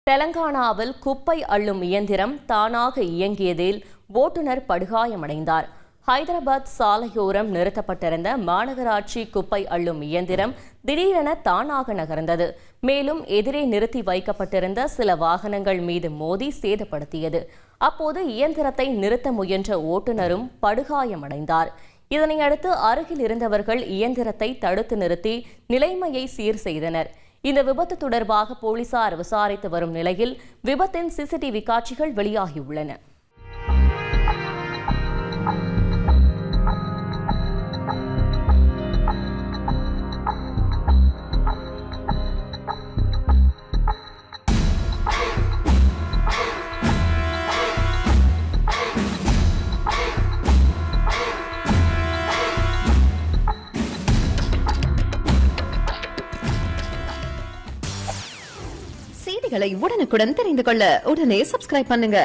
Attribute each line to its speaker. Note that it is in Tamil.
Speaker 1: தெலங்கானாவில் குப்பை அள்ளும் இயந்திரம் தானாக இயங்கியதில் ஓட்டுநர் படுகாயமடைந்தார். ஹைதராபாத் சாலையோரம் நிறுத்தப்பட்டிருந்த மாநகராட்சி குப்பை அள்ளும் இயந்திரம் திடீரென தானாக நகர்ந்தது. மேலும் எதிரே நிறுத்தி வைக்கப்பட்டிருந்த சில வாகனங்கள் மீது மோதி சேதப்படுத்தியது. அப்போது இயந்திரத்தை நிறுத்த முயன்ற ஓட்டுநரும் படுகாயமடைந்தார். இதனையடுத்து அருகில் இருந்தவர்கள் இயந்திரத்தை தடுத்து நிறுத்தி நிலைமையை சீர் செய்தனர். இந்த விபத்து தொடர்பாக போலீசார் விசாரித்து வரும் நிலையில் விபத்தின் சிசிடிவி காட்சிகள் வெளியாகியுள்ளன.
Speaker 2: செய்திகளை உடனுக்குடன் தெரிந்து கொள்ள உடனே சப்ஸ்கிரைப் பண்ணுங்க.